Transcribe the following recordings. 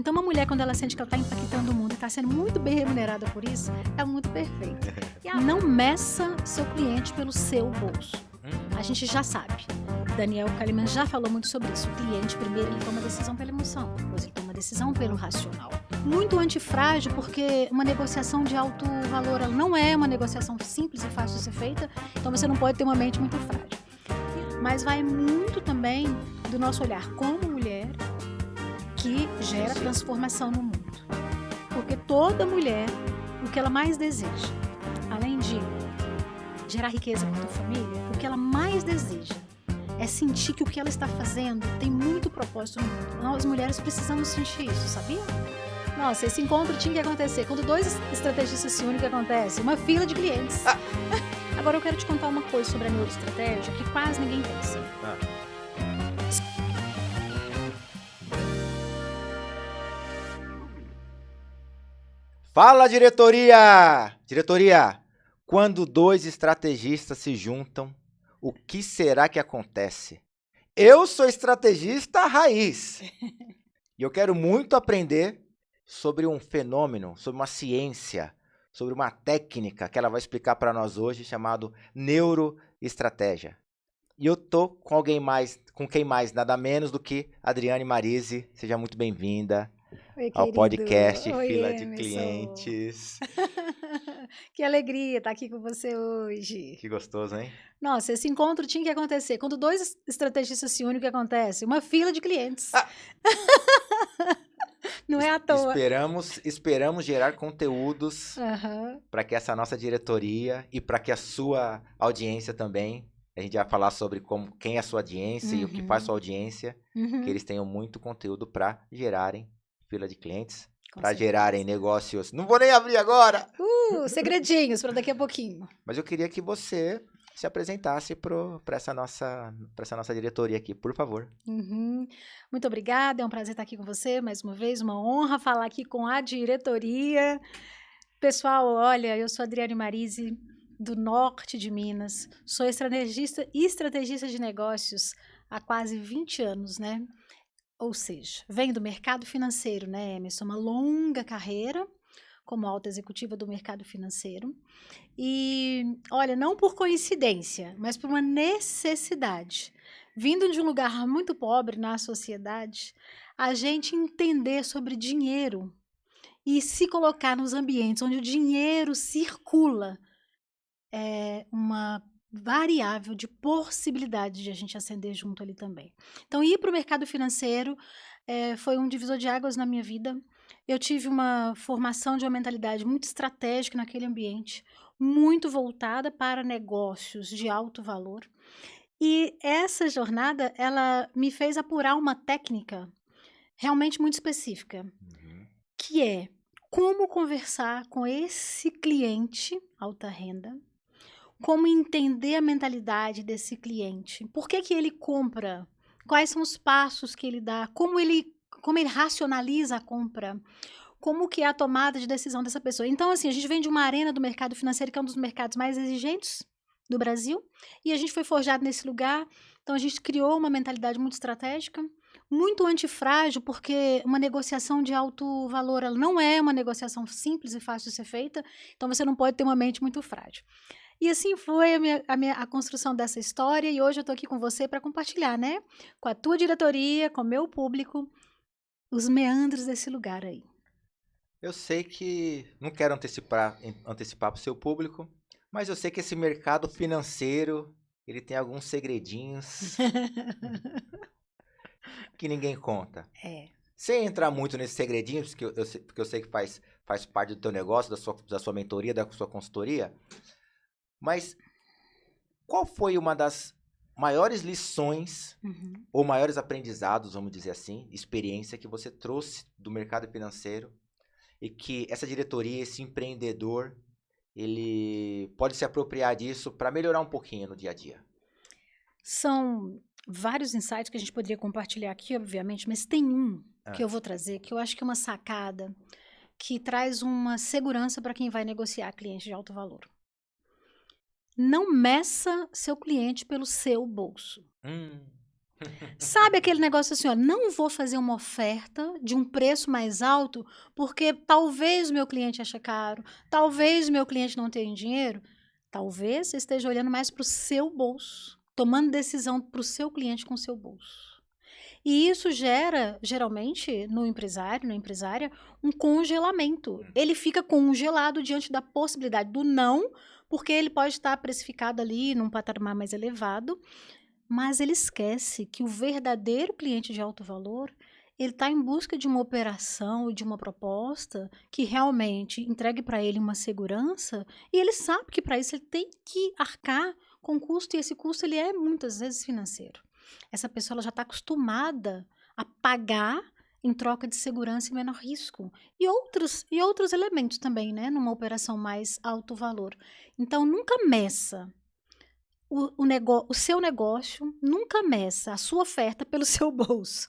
Então, uma mulher, quando ela sente que ela está impactando o mundo e está sendo muito bem remunerada por isso, é muito perfeito. Não meça seu cliente pelo seu bolso. A gente já sabe. Daniel Kahneman já falou muito sobre isso. O cliente, primeiro, ele toma decisão pela emoção, depois ele toma decisão pelo racional. Muito antifrágil, porque uma negociação de alto valor, ela não é uma negociação simples e fácil de ser feita, então você não pode ter uma mente muito frágil. Mas vai muito também do nosso olhar como mulher, que gera transformação no mundo. Porque toda mulher, o que ela mais deseja, além de gerar riqueza para a família, o que ela mais deseja é sentir que o que ela está fazendo tem muito propósito no mundo. Nós, mulheres, precisamos sentir isso, sabia? Nossa, esse encontro tinha que acontecer. Quando dois estrategistas se unem, o que acontece? Uma fila de clientes. Agora eu quero te contar uma coisa sobre a neuroestratégia que quase ninguém pensa. Fala, diretoria! Diretoria, quando dois estrategistas se juntam, o que será que acontece? Eu sou estrategista raiz. E eu quero muito aprender sobre um fenômeno, sobre uma ciência, sobre uma técnica que ela vai explicar para nós hoje, chamado neuroestratégia. E eu tô com quem mais, nada menos do que Adriane Marise. Seja muito bem-vinda ao podcast Fila de Clientes. Que alegria estar aqui com você hoje. Que gostoso, hein? Nossa, esse encontro tinha que acontecer. Quando dois estrategistas se unem, o que acontece? Uma fila de clientes. Não é à toa. Esperamos gerar conteúdos para que essa nossa diretoria e para que a sua audiência também, a gente vai falar sobre quem é a sua audiência e o que faz a sua audiência, que eles tenham muito conteúdo para gerarem fila de clientes, para gerarem negócios. Não vou nem abrir agora! Segredinhos para daqui a pouquinho. Mas eu queria que você se apresentasse para essa nossa diretoria aqui, por favor. Muito obrigada, é um prazer estar aqui com você mais uma vez, uma honra falar aqui com a diretoria. Pessoal, olha, eu sou Adriane Marise, do norte de Minas, sou estrategista e estrategista de negócios há quase 20 anos, né? Ou seja, venho do mercado financeiro, né, Emerson? Uma longa carreira como alta executiva do mercado financeiro. E, olha, não por coincidência, mas por uma necessidade. Vindo de um lugar muito pobre na sociedade, a gente entender sobre dinheiro e se colocar nos ambientes onde o dinheiro circula é uma variável de possibilidade de a gente ascender junto ali também. Então, ir para o mercado financeiro foi um divisor de águas na minha vida. Eu tive uma formação de uma mentalidade muito estratégica naquele ambiente, muito voltada para negócios de alto valor. E essa jornada, ela me fez apurar uma técnica realmente muito específica, que é como conversar com esse cliente alta renda, como entender a mentalidade desse cliente, por que ele compra, quais são os passos que ele dá, como ele racionaliza a compra, como que é a tomada de decisão dessa pessoa. Então, assim, a gente vem de uma arena do mercado financeiro, que é um dos mercados mais exigentes do Brasil, e a gente foi forjado nesse lugar, então a gente criou uma mentalidade muito estratégica, muito antifrágil, porque uma negociação de alto valor, ela não é uma negociação simples e fácil de ser feita, então você não pode ter uma mente muito frágil. E assim foi a construção dessa história, e hoje eu estou aqui com você para compartilhar, né, com a tua diretoria, com o meu público, os meandros desse lugar aí. Eu sei que, não quero antecipar para o seu público, mas eu sei que esse mercado financeiro, ele tem alguns segredinhos que ninguém conta. Sem entrar muito nesses segredinhos, porque eu sei que faz parte do teu negócio, da sua mentoria, da sua consultoria, mas qual foi uma das maiores lições ou maiores aprendizados, vamos dizer assim, experiência que você trouxe do mercado financeiro e que essa diretoria, esse empreendedor, ele pode se apropriar disso para melhorar um pouquinho no dia a dia? São vários insights que a gente poderia compartilhar aqui, obviamente, mas tem um que eu vou trazer, que eu acho que é uma sacada que traz uma segurança para quem vai negociar cliente de alto valor. Não meça seu cliente pelo seu bolso. Sabe aquele negócio assim, ó, não vou fazer uma oferta de um preço mais alto porque talvez o meu cliente ache caro, talvez o meu cliente não tenha dinheiro. Talvez você esteja olhando mais para o seu bolso, tomando decisão para o seu cliente com o seu bolso. E isso gera, geralmente, no empresário, na empresária, um congelamento. Ele fica congelado diante da possibilidade do não, porque ele pode estar precificado ali num patamar mais elevado, mas ele esquece que o verdadeiro cliente de alto valor, ele está em busca de uma operação e de uma proposta que realmente entregue para ele uma segurança, e ele sabe que para isso ele tem que arcar com custo, e esse custo ele é muitas vezes financeiro. Essa pessoa ela já está acostumada a pagar em troca de segurança e menor risco. E outros elementos também, né? Numa operação mais alto valor. Então, nunca meça o seu negócio, nunca meça a sua oferta pelo seu bolso.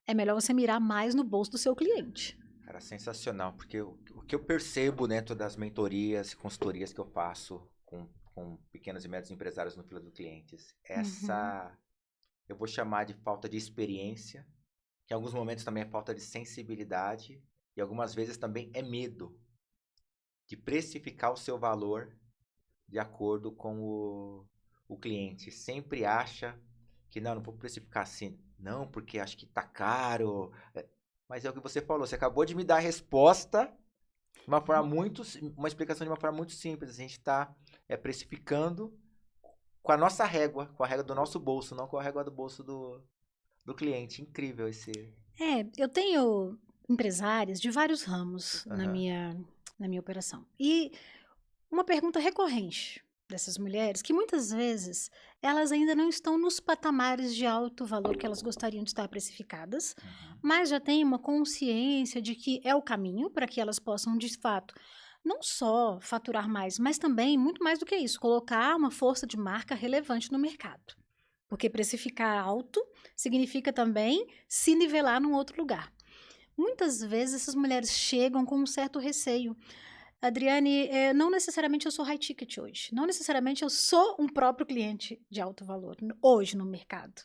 É melhor você mirar mais no bolso do seu cliente. Cara, sensacional, porque o que eu percebo dentro das mentorias e consultorias que eu faço com pequenos e médios empresários no fila dos clientes, eu vou chamar de falta de experiência, que em alguns momentos também é falta de sensibilidade, e algumas vezes também é medo de precificar o seu valor de acordo com o cliente. Sempre acha que não vou precificar assim, não, porque acho que tá caro. Mas é o que você falou, você acabou de me dar a resposta de uma forma uma explicação de uma forma muito simples. A gente está precificando com a nossa régua, com a régua do nosso bolso, não com a régua do bolso do cliente. Incrível esse. Eu tenho empresários de vários ramos Aham. na minha operação. E uma pergunta recorrente dessas mulheres, que muitas vezes elas ainda não estão nos patamares de alto valor que elas gostariam de estar precificadas, Uhum. mas já têm uma consciência de que é o caminho para que elas possam, de fato, não só faturar mais, mas também, muito mais do que isso, colocar uma força de marca relevante no mercado. Porque precificar alto significa também se nivelar num outro lugar. Muitas vezes essas mulheres chegam com um certo receio. Adriane, não necessariamente eu sou high ticket hoje. Não necessariamente eu sou um próprio cliente de alto valor hoje no mercado.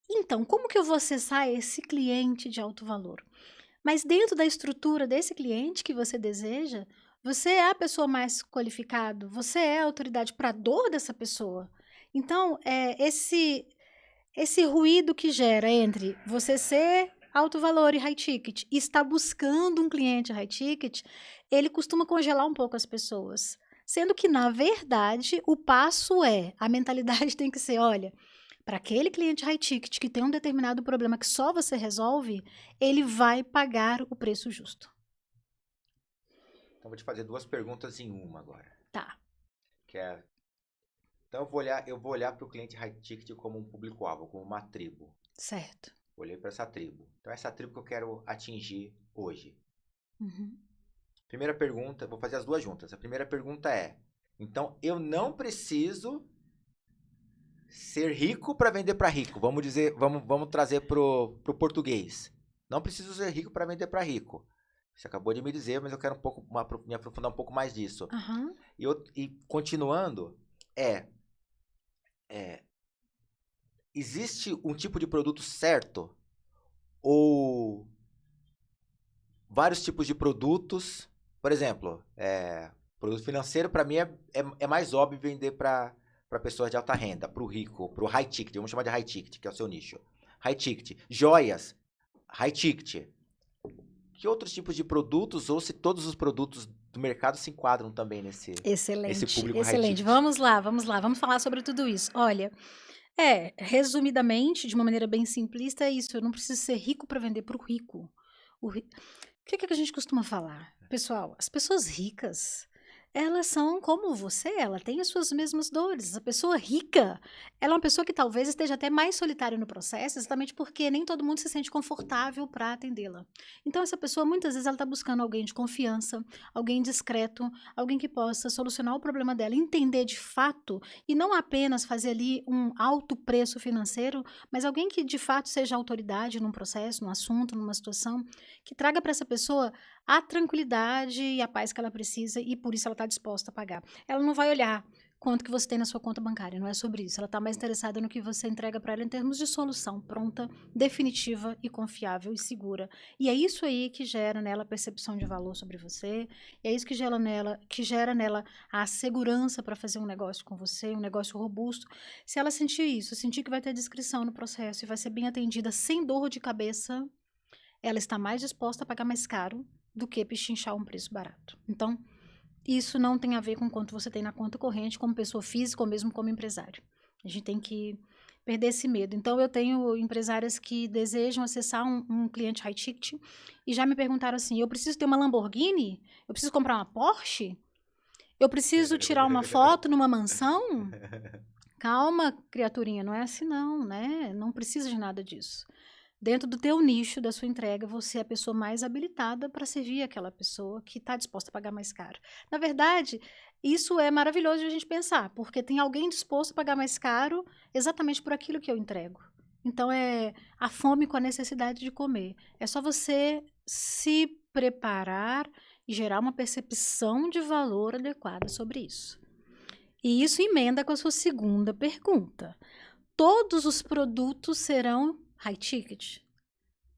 Então, como que eu vou acessar esse cliente de alto valor? Mas dentro da estrutura desse cliente que você deseja, você é a pessoa mais qualificada, você é a autoridade para a dor dessa pessoa. Então, esse ruído que gera entre você ser alto valor e high ticket e estar buscando um cliente high ticket, ele costuma congelar um pouco as pessoas. Sendo que, na verdade, o passo a mentalidade tem que ser, olha, para aquele cliente high ticket que tem um determinado problema que só você resolve, ele vai pagar o preço justo. Então, vou te fazer duas perguntas em uma agora. Tá, Que é, então, eu vou olhar para o cliente high ticket como um público-alvo, como uma tribo. certo. Olhei para essa tribo. Então, essa tribo que eu quero atingir hoje. Uhum. Primeira pergunta, vou fazer as duas juntas. A primeira pergunta é: então eu não preciso ser rico para vender para rico. Vamos dizer, vamos trazer pro português. Não preciso ser rico para vender para rico. Você acabou de me dizer, mas eu quero me aprofundar um pouco mais disso. Aham. E continuando, é, existe um tipo de produto certo ou vários tipos de produtos? Por exemplo, produto financeiro para mim é mais óbvio vender para pessoas de alta renda, para o rico, para o high ticket, vamos chamar de high ticket, que é o seu nicho. High ticket, joias, high ticket. Que outros tipos de produtos ou se todos os produtos do mercado se enquadram também nesse Excelente, público high excelente. ticket? Vamos falar sobre tudo isso. Olha, resumidamente, de uma maneira bem simplista, é isso. Eu não preciso ser rico para vender para o rico. O que é que a gente costuma falar? Pessoal, as pessoas ricas, elas são como você, ela tem as suas mesmas dores. A pessoa rica, ela é uma pessoa que talvez esteja até mais solitária no processo, exatamente porque nem todo mundo se sente confortável para atendê-la. Então, essa pessoa, muitas vezes, ela está buscando alguém de confiança, alguém discreto, alguém que possa solucionar o problema dela, entender de fato, e não apenas fazer ali um alto preço financeiro, mas alguém que de fato seja autoridade num processo, num assunto, numa situação, que traga para essa pessoa a tranquilidade e a paz que ela precisa e por isso ela está disposta a pagar. Ela não vai olhar quanto que você tem na sua conta bancária. Não é sobre isso. Ela está mais interessada no que você entrega para ela em termos de solução pronta, definitiva e confiável e segura. E é isso aí que gera nela a percepção de valor sobre você. É isso que gera nela a segurança para fazer um negócio com você, um negócio robusto. Se ela sentir isso, sentir que vai ter descrição no processo e vai ser bem atendida sem dor de cabeça, ela está mais disposta a pagar mais caro do que pechinchar um preço barato. Então, isso não tem a ver com quanto você tem na conta corrente como pessoa física ou mesmo como empresário. A gente tem que perder esse medo. Então, eu tenho empresárias que desejam acessar um cliente high ticket e já me perguntaram assim, eu preciso ter uma Lamborghini? Eu preciso comprar uma Porsche? Eu preciso tirar uma foto numa mansão? Calma, criaturinha, não é assim não, né? Não precisa de nada disso. Dentro do teu nicho, da sua entrega, você é a pessoa mais habilitada para servir aquela pessoa que está disposta a pagar mais caro. Na verdade, isso é maravilhoso de a gente pensar, porque tem alguém disposto a pagar mais caro exatamente por aquilo que eu entrego. Então, é a fome com a necessidade de comer. É só você se preparar e gerar uma percepção de valor adequada sobre isso. E isso emenda com a sua segunda pergunta. Todos os produtos serão high ticket?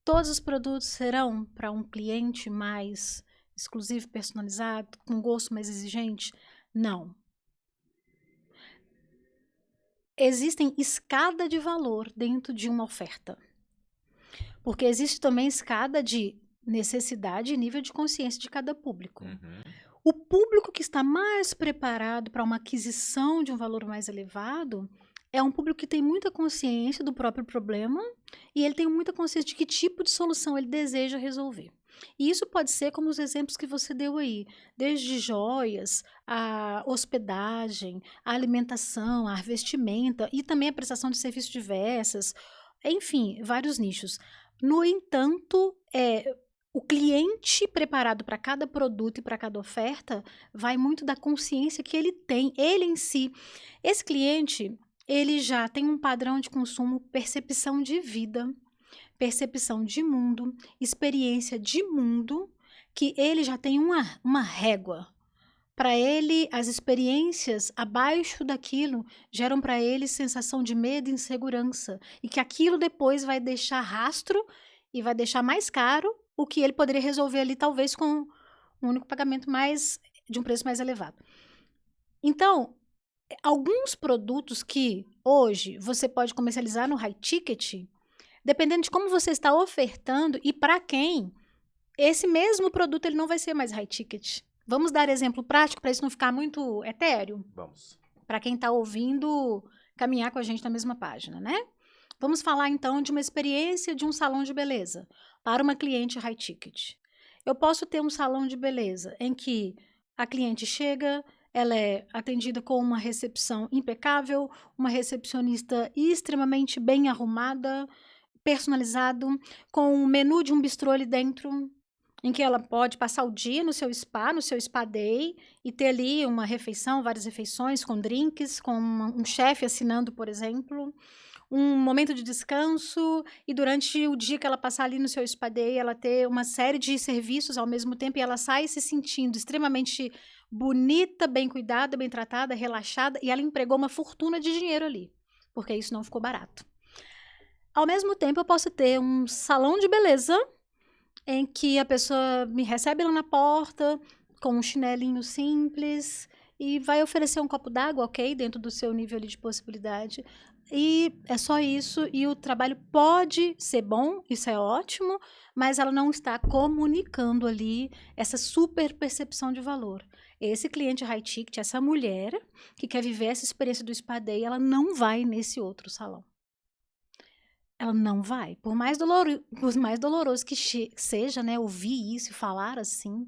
Todos os produtos serão para um cliente mais exclusivo, personalizado, com gosto mais exigente? Não. Existem escada de valor dentro de uma oferta. Porque existe também escada de necessidade e nível de consciência de cada público. O público que está mais preparado para uma aquisição de um valor mais elevado é um público que tem muita consciência do próprio problema e ele tem muita consciência de que tipo de solução ele deseja resolver. E isso pode ser como os exemplos que você deu aí, desde joias, a hospedagem, a alimentação, a vestimenta e também a prestação de serviços diversas, enfim, vários nichos. No entanto, o cliente preparado para cada produto e para cada oferta vai muito da consciência que ele tem, ele em si. Esse cliente, ele já tem um padrão de consumo, percepção de vida, percepção de mundo, experiência de mundo, que ele já tem uma régua. Para ele, as experiências abaixo daquilo geram para ele sensação de medo e insegurança. E que aquilo depois vai deixar rastro e vai deixar mais caro o que ele poderia resolver ali, talvez com um único pagamento de um preço mais elevado. Então, alguns produtos que hoje você pode comercializar no high ticket, dependendo de como você está ofertando e para quem, esse mesmo produto ele não vai ser mais high ticket. Vamos dar exemplo prático para isso não ficar muito etéreo? Vamos. Para quem está ouvindo, caminhar com a gente na mesma página, né? Vamos falar então de uma experiência de um salão de beleza para uma cliente high ticket. Eu posso ter um salão de beleza em que a cliente chega, ela é atendida com uma recepção impecável, uma recepcionista extremamente bem arrumada, personalizado, com um menu de um bistrô ali dentro, em que ela pode passar o dia no seu spa day, e ter ali uma refeição, várias refeições, com drinks, com um chefe assinando, por exemplo, um momento de descanso, e durante o dia que ela passar ali no seu spa day, ela ter uma série de serviços ao mesmo tempo, e ela sai se sentindo extremamente bonita, bem cuidada, bem tratada, relaxada, e ela empregou uma fortuna de dinheiro ali, porque isso não ficou barato. Ao mesmo tempo, eu posso ter um salão de beleza em que a pessoa me recebe lá na porta com um chinelinho simples e vai oferecer um copo d'água, ok? Dentro do seu nível ali de possibilidade. E é só isso, e o trabalho pode ser bom, isso é ótimo, mas ela não está comunicando ali essa super percepção de valor. Esse cliente high ticket, essa mulher que quer viver essa experiência do spa day, ela não vai nesse outro salão. Ela não vai. Por mais doloroso que seja, né, ouvir isso e falar assim,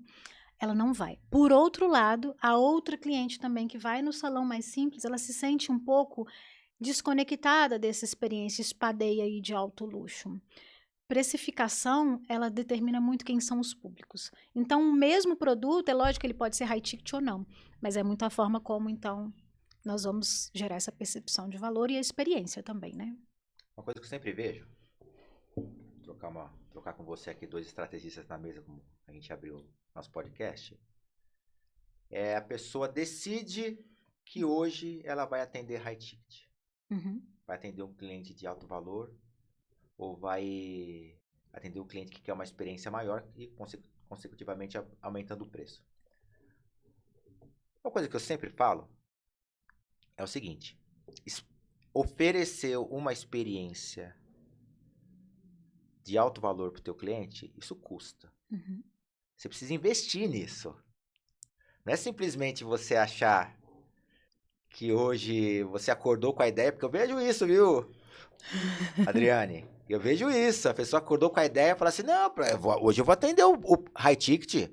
ela não vai. Por outro lado, a outra cliente também que vai no salão mais simples, ela se sente um pouco desconectada dessa experiência spa day aí de alto luxo. Precificação, ela determina muito quem são os públicos. Então, o mesmo produto, é lógico que ele pode ser high ticket ou não, mas é muito a forma como, então, nós vamos gerar essa percepção de valor e a experiência também, né? Uma coisa que eu sempre vejo, trocar com você aqui 2 estrategistas na mesa, como a gente abriu nosso podcast, a pessoa decide que hoje ela vai atender high ticket? Uhum. Vai atender um cliente de alto valor ou vai atender um cliente que quer uma experiência maior e, consecutivamente, aumentando o preço? Uma coisa que eu sempre falo é o seguinte: oferecer uma experiência de alto valor para o teu cliente, isso custa. Uhum. Você precisa investir nisso. Não é simplesmente você achar que hoje você acordou com a ideia, porque eu vejo isso, viu, Adriane? Eu vejo isso. A pessoa acordou com a ideia e fala assim: não, hoje eu vou atender o high ticket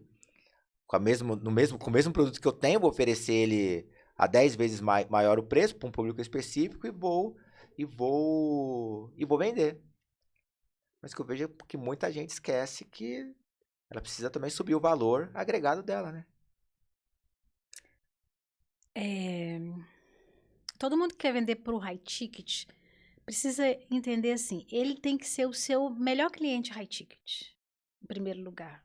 com o mesmo produto que eu tenho, vou oferecer ele a 10 vezes maior o preço para um público específico e vou vender. Mas o que eu vejo é que muita gente esquece que ela precisa também subir o valor agregado dela, né? Todo mundo que quer vender para o high ticket precisa entender assim, ele tem que ser o seu melhor cliente high ticket, em primeiro lugar.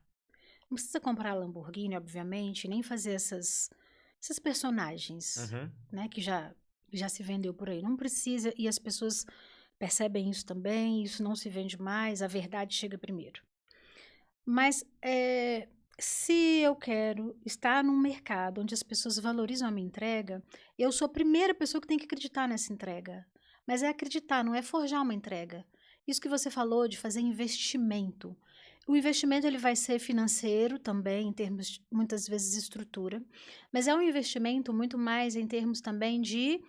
Não precisa comprar a Lamborghini, obviamente, nem fazer esses personagens, Uhum. né, que já se vendeu por aí. Não precisa, e as pessoas percebem isso também, isso não se vende mais, a verdade chega primeiro. Mas se eu quero estar num mercado onde as pessoas valorizam a minha entrega, eu sou a primeira pessoa que tem que acreditar nessa entrega. Mas é acreditar, não é forjar uma entrega. Isso que você falou de fazer investimento. O investimento ele vai ser financeiro também, em termos, muitas vezes, de estrutura. Mas é um investimento muito mais em termos também de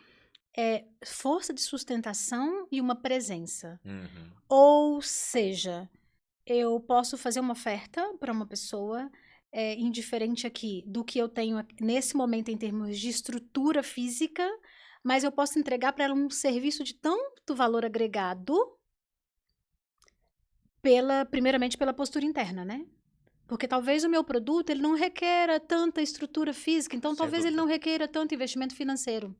força de sustentação e uma presença. Uhum. Ou seja, eu posso fazer uma oferta para uma pessoa, indiferente aqui do que eu tenho nesse momento em termos de estrutura física, mas eu posso entregar para ela um serviço de tanto valor agregado, primeiramente pela postura interna, né? Porque talvez o meu produto ele não requeira tanta estrutura física, então Sem talvez ele dúvida. não requeira tanto investimento financeiro.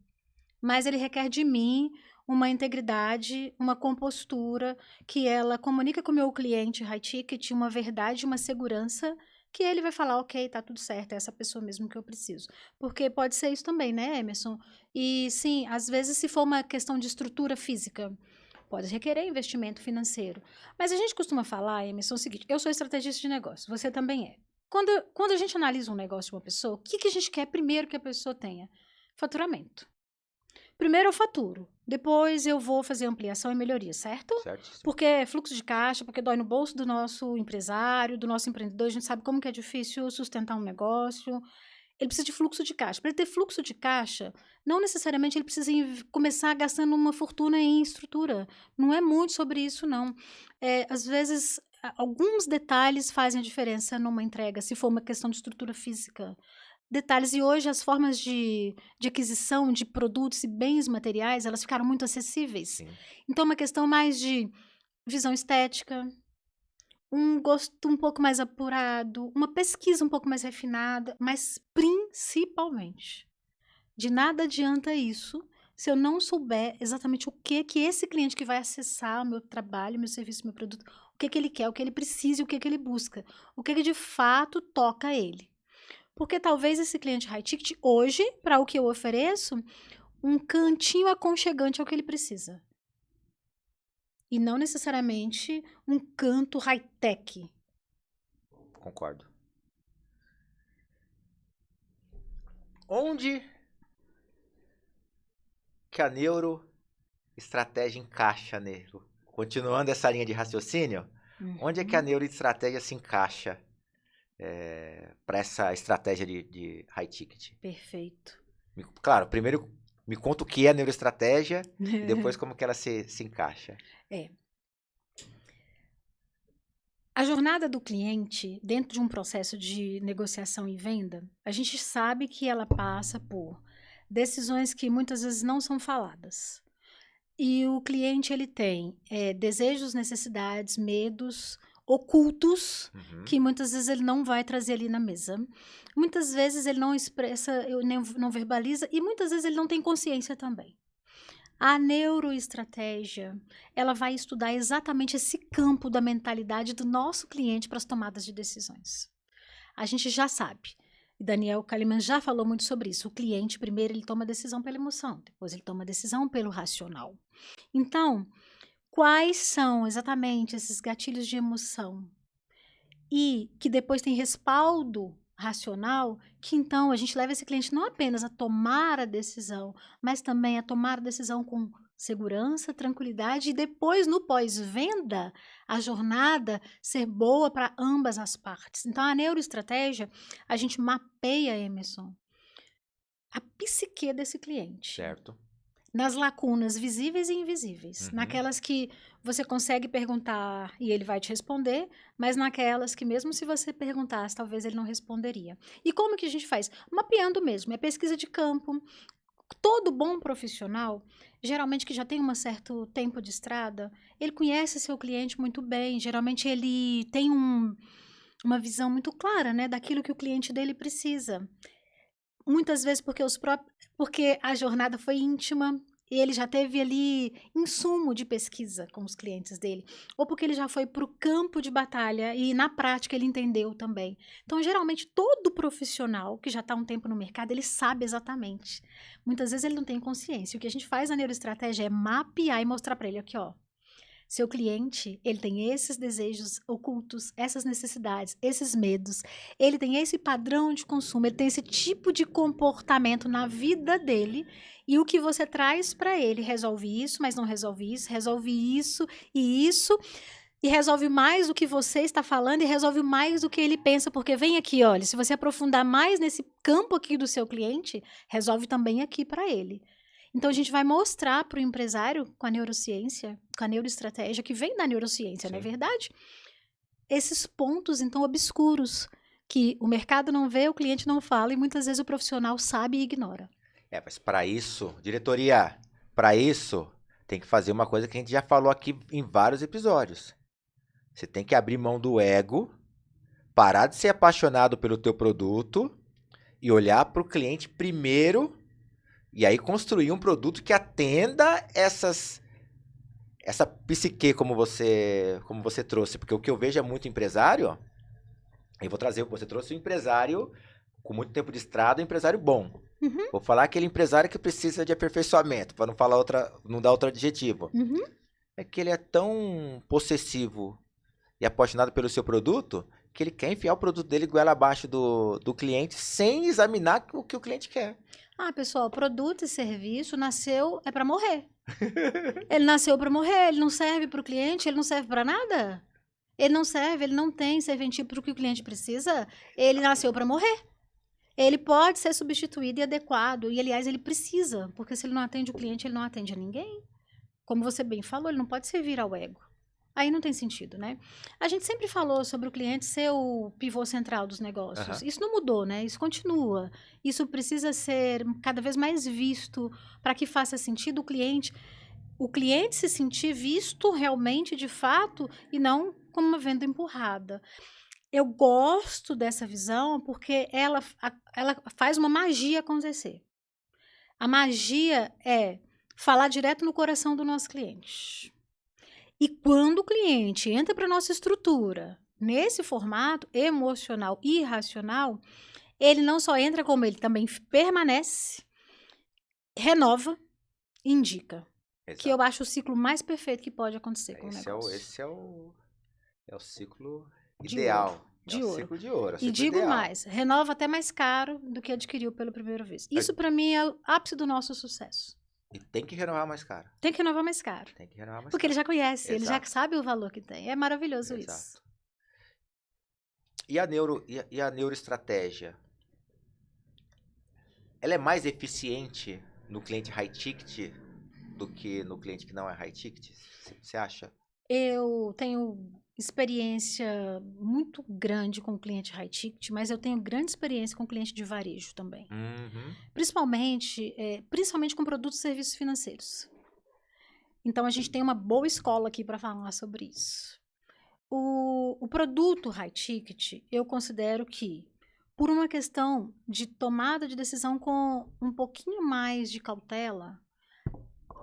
Mas ele requer de mim uma integridade, uma compostura, que ela comunica com o meu cliente high ticket uma verdade, uma segurança, que ele vai falar, ok, tá tudo certo, é essa pessoa mesmo que eu preciso. Porque pode ser isso também, né, Emerson? E sim, às vezes se for uma questão de estrutura física, pode requerer investimento financeiro. Mas a gente costuma falar, Emerson, o seguinte, eu sou estrategista de negócio, você também é. Quando a gente analisa um negócio de uma pessoa, o que a gente quer primeiro que a pessoa tenha? Faturamento. Primeiro eu faturo, depois eu vou fazer ampliação e melhoria, certo? Certíssimo. Porque é fluxo de caixa, porque dói no bolso do nosso empresário, do nosso empreendedor, a gente sabe como que é difícil sustentar um negócio. Ele precisa de fluxo de caixa. Para ele ter fluxo de caixa, não necessariamente ele precisa começar gastando uma fortuna em estrutura. Não é muito sobre isso, não. Às vezes, alguns detalhes fazem a diferença numa entrega, se for uma questão de estrutura física. Detalhes, e hoje as formas de aquisição de produtos e bens materiais, elas ficaram muito acessíveis. Sim. Então é uma questão mais de visão estética, um gosto um pouco mais apurado, uma pesquisa um pouco mais refinada, mas principalmente, de nada adianta isso se eu não souber exatamente o que esse cliente que vai acessar o meu trabalho, meu serviço, meu produto, o que ele quer, o que ele precisa e o que ele busca, o que de fato toca ele. Porque talvez esse cliente high ticket, hoje, para o que eu ofereço, um cantinho aconchegante é o que ele precisa. E não necessariamente um canto high-tech. Concordo. Onde que a neuroestratégia encaixa, Nero? Continuando essa linha de raciocínio, onde é que a neuroestratégia se encaixa para essa estratégia de high ticket? Perfeito. Claro, primeiro me conta o que é a neuroestratégia e depois como que ela se encaixa. A jornada do cliente, dentro de um processo de negociação e venda, a gente sabe que ela passa por decisões que muitas vezes não são faladas. E o cliente ele tem desejos, necessidades, medos ocultos, que muitas vezes ele não vai trazer ali na mesa. Muitas vezes ele não expressa, não verbaliza, e muitas vezes ele não tem consciência também. A neuroestratégia, ela vai estudar exatamente esse campo da mentalidade do nosso cliente para as tomadas de decisões. A gente já sabe. E Daniel Kahneman já falou muito sobre isso. O cliente, primeiro, ele toma decisão pela emoção, depois ele toma decisão pelo racional. Então, quais são exatamente esses gatilhos de emoção? E que depois tem respaldo racional, que então a gente leva esse cliente não apenas a tomar a decisão, mas também a tomar a decisão com segurança, tranquilidade e depois no pós-venda a jornada ser boa para ambas as partes. Então a neuroestratégia, a gente mapeia, Emerson, a psique desse cliente. Certo. Nas lacunas visíveis e invisíveis. Naquelas que você consegue perguntar e ele vai te responder, mas naquelas que mesmo se você perguntasse, talvez ele não responderia. E como que a gente faz? Mapeando mesmo, é pesquisa de campo. Todo bom profissional, geralmente que já tem um certo tempo de estrada, ele conhece seu cliente muito bem, geralmente ele tem uma visão muito clara, né, daquilo que o cliente dele precisa. Muitas vezes porque a jornada foi íntima, e ele já teve ali insumo de pesquisa com os clientes dele, ou porque ele já foi para o campo de batalha e na prática ele entendeu também. Então, geralmente, todo profissional que já está um tempo no mercado, ele sabe exatamente. Muitas vezes ele não tem consciência. O que a gente faz na neuroestratégia é mapear e mostrar para ele aqui, ó. Seu cliente, ele tem esses desejos ocultos, essas necessidades, esses medos. Ele tem esse padrão de consumo, ele tem esse tipo de comportamento na vida dele. E o que você traz para ele resolve isso, mas não resolve isso e isso. E resolve mais do que você está falando e resolve mais do que ele pensa. Porque vem aqui, olha, se você aprofundar mais nesse campo aqui do seu cliente, resolve também aqui para ele. Então, a gente vai mostrar para o empresário, com a neurociência, com a neuroestratégia, que vem da neurociência, não é verdade? Esses pontos, então, obscuros, que o mercado não vê, o cliente não fala, e muitas vezes o profissional sabe e ignora. Mas para isso, diretoria, para isso, tem que fazer uma coisa que a gente já falou aqui em vários episódios. Você tem que abrir mão do ego, parar de ser apaixonado pelo teu produto e olhar para o cliente primeiro. E aí construir um produto que atenda essa psique como você trouxe. Porque o que eu vejo é muito empresário, ó, eu vou trazer, você trouxe um empresário com muito tempo de estrada, um empresário bom. Vou falar aquele empresário que precisa de aperfeiçoamento, para não dar outro adjetivo. É que ele é tão possessivo e apaixonado pelo seu produto que ele quer enfiar o produto dele goela abaixo do cliente sem examinar o que o cliente quer. Pessoal, produto e serviço nasceu para morrer. Ele nasceu para morrer, ele não serve para o cliente, ele não serve para nada. Ele não serve, ele não tem serventia para o que o cliente precisa, ele nasceu para morrer. Ele pode ser substituído e adequado, e aliás, ele precisa, porque se ele não atende o cliente, ele não atende a ninguém. Como você bem falou, ele não pode servir ao ego. Aí não tem sentido, né? A gente sempre falou sobre o cliente ser o pivô central dos negócios. Isso não mudou, né? Isso continua. Isso precisa ser cada vez mais visto para que faça sentido o cliente se sentir visto realmente, de fato, e não como uma venda empurrada. Eu gosto dessa visão porque ela faz uma magia acontecer. A magia é falar direto no coração do nosso cliente. E quando o cliente entra para a nossa estrutura, nesse formato emocional e racional, ele não só entra, como ele também permanece, renova e indica. Exato. Que eu acho o ciclo mais perfeito que pode acontecer com o negócio. Esse é o ciclo ideal. De ouro. Ciclo de ouro. E digo ideal. Mais, renova até mais caro do que adquiriu pela primeira vez. Isso para mim é o ápice do nosso sucesso. E tem que renovar mais caro. Tem que renovar mais caro. Porque ele já conhece, ele já sabe o valor que tem. É maravilhoso isso. E a neuroestratégia? Ela é mais eficiente no cliente high ticket do que no cliente que não é high ticket? Você acha? Eu tenho experiência muito grande com cliente high ticket, mas eu tenho grande experiência com cliente de varejo também. Principalmente com produtos e serviços financeiros. Então, a gente tem uma boa escola aqui para falar sobre isso. O produto high ticket, eu considero que, por uma questão de tomada de decisão com um pouquinho mais de cautela,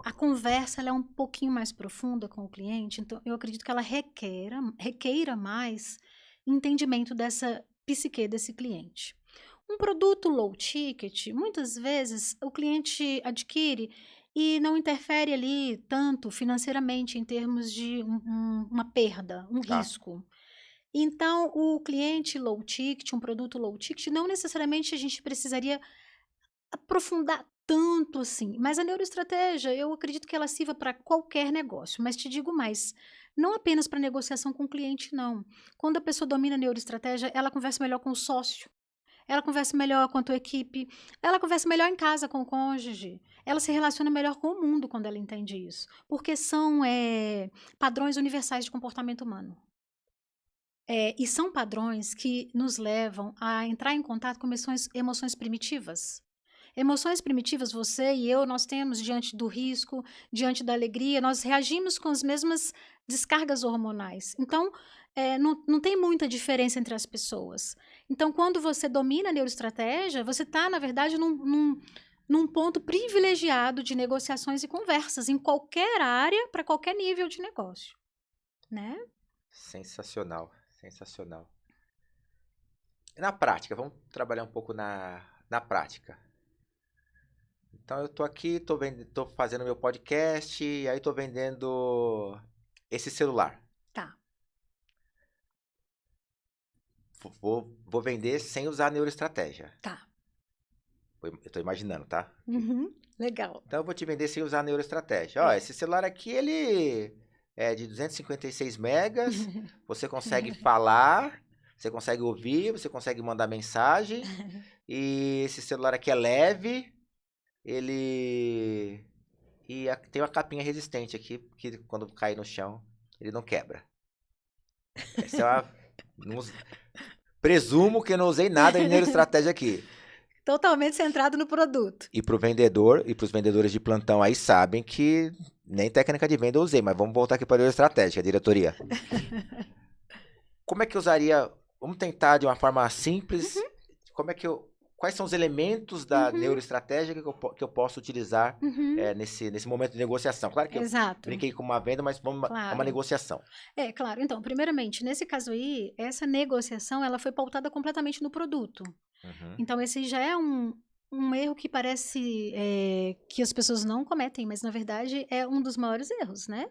a conversa ela é um pouquinho mais profunda com o cliente, então eu acredito que ela requeira mais entendimento dessa psique desse cliente. Um produto low ticket, muitas vezes o cliente adquire e não interfere ali tanto financeiramente em termos de uma perda, um Tá. risco. Então, o cliente low ticket, um produto low ticket, não necessariamente a gente precisaria aprofundar tanto assim. Mas a neuroestratégia, eu acredito que ela sirva para qualquer negócio. Mas te digo mais, não apenas para negociação com o cliente, não. Quando a pessoa domina a neuroestratégia, ela conversa melhor com o sócio. Ela conversa melhor com a tua equipe, ela conversa melhor em casa com o cônjuge, ela se relaciona melhor com o mundo quando ela entende isso, porque são padrões universais de comportamento humano. E são padrões que nos levam a entrar em contato com emoções primitivas. Emoções primitivas, você e eu, nós temos diante do risco, diante da alegria, nós reagimos com as mesmas descargas hormonais. Então, não tem muita diferença entre as pessoas. Então, quando você domina a neuroestratégia, você está, na verdade, num ponto privilegiado de negociações e conversas, em qualquer área, para qualquer nível de negócio. Né? Sensacional, sensacional. Na prática, vamos trabalhar um pouco na prática. Então eu tô aqui, tô fazendo meu podcast, e aí tô vendendo esse celular. Tá. Vou vender sem usar a neuroestratégia. Tá. Eu tô imaginando, tá? Uhum, legal. Então eu vou te vender sem usar a neuroestratégia. Ó, esse celular aqui, ele é de 256 megas, você consegue falar, você consegue ouvir, você consegue mandar mensagem, e esse celular aqui é leve, ele... E tem uma capinha resistente aqui, que quando cair no chão, ele não quebra. Essa é uma... Presumo que eu não usei nada de neuroestratégia aqui. Totalmente centrado no produto. E pro vendedor, e pros vendedores de plantão aí sabem que nem técnica de venda eu usei, mas vamos voltar aqui para a neuroestratégia, diretoria. Como é que eu usaria... Vamos tentar de uma forma simples. Quais são os elementos da neuroestratégia que eu posso utilizar nesse momento de negociação? Claro que Exato. Eu brinquei com uma venda, mas vamos a uma negociação. Claro. Então, primeiramente, nesse caso aí, essa negociação ela foi pautada completamente no produto. Então, esse já é um erro que parece que as pessoas não cometem, mas, na verdade, é um dos maiores erros, né?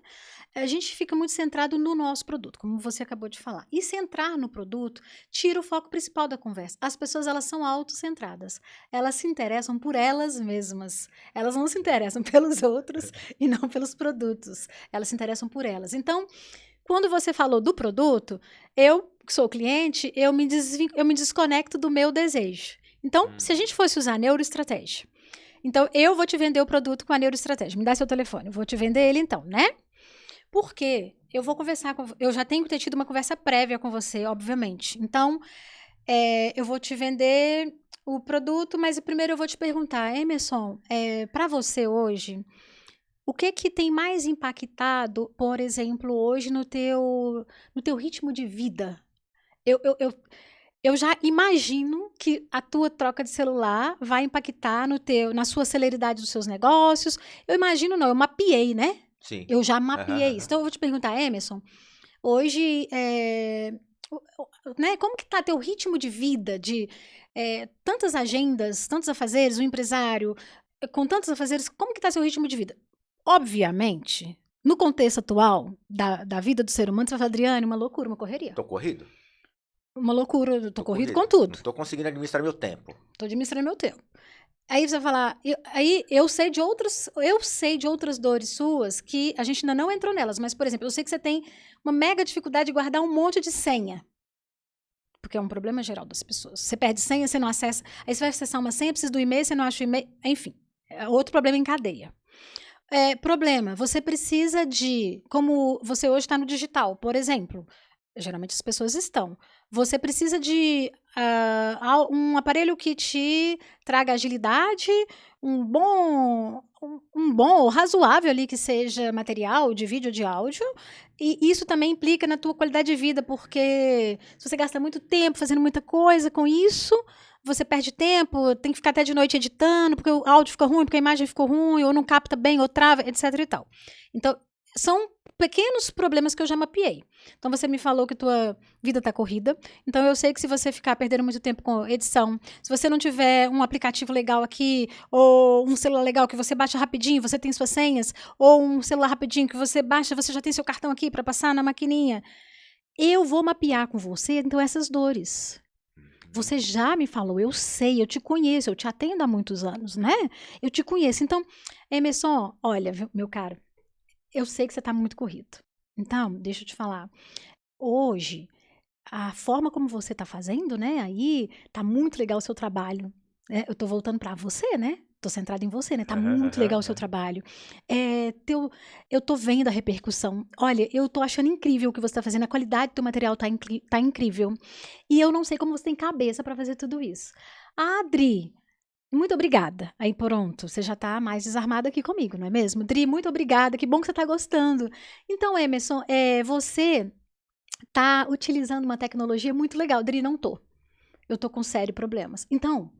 A gente fica muito centrado no nosso produto, como você acabou de falar. E centrar no produto tira o foco principal da conversa. As pessoas, elas são autocentradas. Elas se interessam por elas mesmas. Elas não se interessam pelos outros e não pelos produtos. Elas se interessam por elas. Então, quando você falou do produto, eu, que sou cliente, eu me desconecto do meu desejo. Então, se a gente fosse usar a neuroestratégia, então eu vou te vender o produto com a neuroestratégia. Me dá seu telefone, eu vou te vender ele então, né? Porque eu vou conversar eu já tenho que ter tido uma conversa prévia com você, obviamente. Então, eu vou te vender o produto, mas primeiro eu vou te perguntar, Emerson, para você hoje, o que tem mais impactado, por exemplo, hoje no teu ritmo de vida? Eu já imagino que a tua troca de celular vai impactar na sua celeridade dos seus negócios. Eu imagino não, eu mapeei, né? Sim. Eu já mapeei isso. Então, eu vou te perguntar, Emerson, hoje, né, como que tá teu ritmo de vida, de tantas agendas, tantos afazeres, um empresário com tantos afazeres, como que tá seu ritmo de vida? Obviamente, no contexto atual da vida do ser humano, você vai falar, Adriane, uma loucura, uma correria. Tô corrido? Uma loucura, eu tô corrido com tudo. Não tô conseguindo administrar meu tempo. Tô administrando meu tempo. Aí você vai falar, eu sei de outras dores suas que a gente ainda não entrou nelas, mas, por exemplo, eu sei que você tem uma mega dificuldade de guardar um monte de senha. Porque é um problema geral das pessoas. Você perde senha, você não acessa. Aí você vai acessar uma senha, precisa do e-mail, você não acha o e-mail. Enfim, é outro problema em cadeia. Problema, você precisa como você hoje está no digital, por exemplo. Geralmente as pessoas estão. Você precisa de um aparelho que te traga agilidade, um bom ou razoável ali que seja material de vídeo ou de áudio. E isso também implica na tua qualidade de vida, porque se você gasta muito tempo fazendo muita coisa com isso, você perde tempo, tem que ficar até de noite editando, porque o áudio fica ruim, porque a imagem ficou ruim, ou não capta bem, ou trava, etc e tal. Então, são pequenos problemas que eu já mapeei. Então, você me falou que tua vida está corrida. Então, eu sei que se você ficar perdendo muito tempo com edição, se você não tiver um aplicativo legal aqui, ou um celular legal que você baixa rapidinho, você tem suas senhas, ou um celular rapidinho que você baixa, você já tem seu cartão aqui para passar na maquininha. Eu vou mapear com você, então, essas dores. Você já me falou, eu sei, eu te conheço, eu te atendo há muitos anos, né? Eu te conheço. Então, Emerson, olha, meu caro, eu sei que você está muito corrido. Então, deixa eu te falar. Hoje, a forma como você está fazendo, né? Aí tá muito legal o seu trabalho. Né? Eu tô voltando para você, né? Tô centrada em você, né? Tá Aham, muito aham, legal o seu aham. trabalho. Eu tô vendo a repercussão. Olha, eu tô achando incrível o que você tá fazendo. A qualidade do teu material tá incrível. E eu não sei como você tem cabeça para fazer tudo isso. Adri, muito obrigada. Aí pronto, você já tá mais desarmada aqui comigo, não é mesmo? Dri, muito obrigada. Que bom que você tá gostando. Então, Emerson, você tá utilizando uma tecnologia muito legal. Dri, não tô. Eu tô com sérios problemas. Então,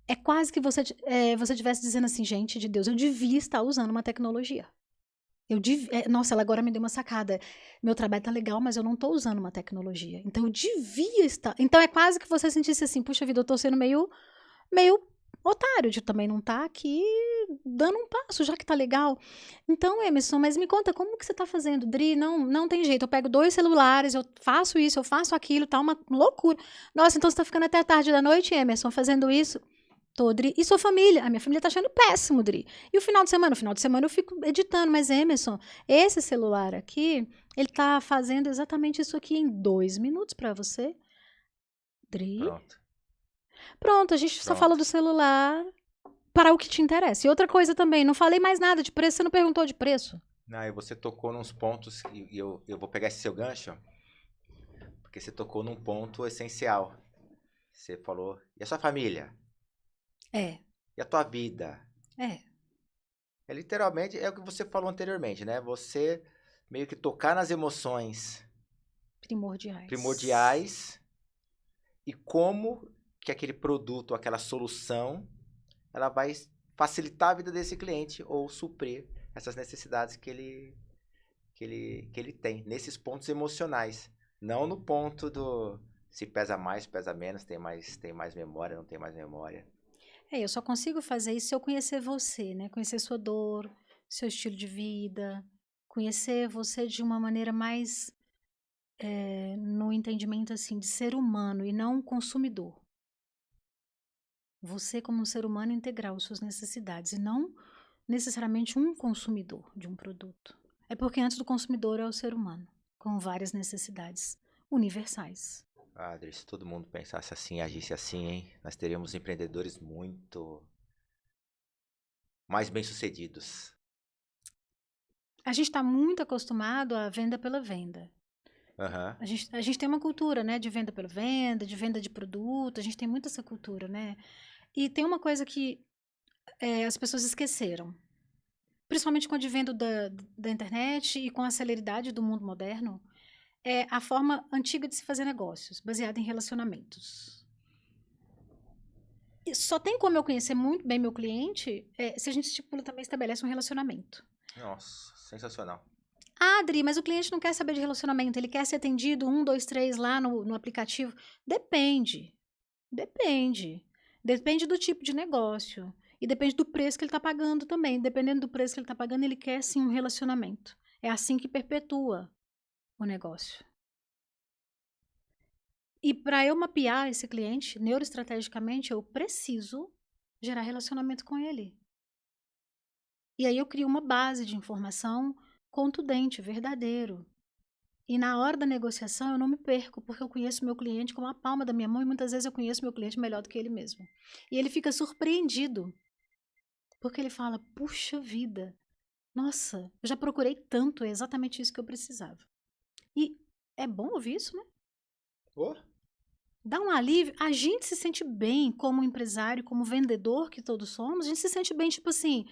é quase que você estivesse dizendo assim, gente de Deus, eu devia estar usando uma tecnologia. Nossa, ela agora me deu uma sacada. Meu trabalho tá legal, mas eu não tô usando uma tecnologia. Então, eu devia estar. Então, é quase que você sentisse assim, puxa vida, eu tô sendo meio otário de também não estar aqui dando um passo, já que tá legal. Então, Emerson, mas me conta, como que você tá fazendo? Dri, não tem jeito, eu pego 2 celulares, eu faço isso, eu faço aquilo, tá uma loucura. Nossa, então você tá ficando até a tarde da noite, Emerson, fazendo isso? Tô, Dri. E sua família? A minha família tá achando péssimo, Dri. E o final de semana? O final de semana eu fico editando, mas Emerson, esse celular aqui, ele tá fazendo exatamente isso aqui em 2 minutos pra você. Dri? Pronto, Pronto, a gente só falou pronto. do celular para o que te interessa. E outra coisa também, não falei mais nada de preço, você não perguntou de preço. Aí você tocou nos pontos, e eu vou pegar esse seu gancho, porque você tocou num ponto essencial. Você falou, e a sua família? É, E a tua vida? é, É literalmente, é o que você falou anteriormente, né? Você meio que tocar nas emoções primordiais. primordiais e como que aquele produto, aquela solução, ela vai facilitar a vida desse cliente ou suprir essas necessidades que ele tem, nesses pontos emocionais. Não no ponto do se pesa mais, pesa menos, tem mais memória, não tem mais memória. Eu só consigo fazer isso se eu conhecer você, né? Conhecer sua dor, seu estilo de vida, conhecer você de uma maneira mais no entendimento assim de ser humano e não consumidor. Você como um ser humano integral suas necessidades e não necessariamente um consumidor de um produto. É porque antes do consumidor é o ser humano, com várias necessidades universais. Adri, se todo mundo pensasse assim, agisse assim, hein? Nós teríamos empreendedores muito mais bem-sucedidos. A gente está muito acostumado à venda pela venda. Aham. A gente tem uma cultura, né, de venda pela venda, de venda de produto, a gente tem muito essa cultura, né? E tem uma coisa que as pessoas esqueceram, principalmente com o advento da internet e com a celeridade do mundo moderno, é a forma antiga de se fazer negócios, baseada em relacionamentos. E só tem como eu conhecer muito bem meu cliente se a gente estipula também estabelece um relacionamento. Nossa, sensacional. Ah, Adri, mas o cliente não quer saber de relacionamento, ele quer ser atendido 1, 2, 3 lá no aplicativo. Depende, depende. Depende do tipo de negócio. E depende do preço que ele está pagando também. Dependendo do preço que ele está pagando, ele quer sim um relacionamento. É assim que perpetua o negócio. E para eu mapear esse cliente, neuroestrategicamente, eu preciso gerar relacionamento com ele. E aí eu crio uma base de informação contundente, verdadeiro. E na hora da negociação eu não me perco, porque eu conheço meu cliente como a palma da minha mão e muitas vezes eu conheço meu cliente melhor do que ele mesmo. E ele fica surpreendido, porque ele fala: puxa vida, nossa, eu já procurei tanto, é exatamente isso que eu precisava. E é bom ouvir isso, né? Oh, Dá um alívio. A gente se sente bem como empresário, como vendedor que todos somos. A gente se sente bem, tipo assim,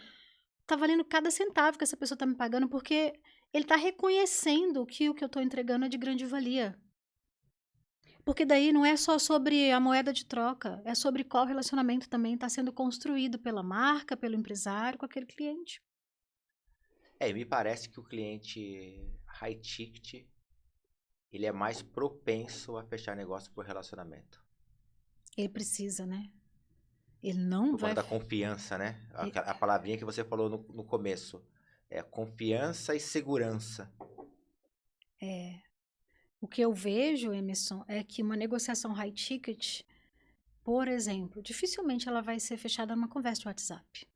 tá valendo cada centavo que essa pessoa tá me pagando, porque ele tá reconhecendo que o que eu tô entregando é de grande valia. Porque daí não é só sobre a moeda de troca, é sobre qual relacionamento também está sendo construído pela marca, pelo empresário, com aquele cliente. E me parece que o cliente high ticket, ele é mais propenso a fechar negócio por relacionamento. Ele precisa, né? Ele não Por conta vai. da confiança, né? e- A palavrinha que você falou no começo. É confiança e segurança. É, o que eu vejo, Emerson, é que uma negociação high ticket, por exemplo, dificilmente ela vai ser fechada numa conversa de WhatsApp.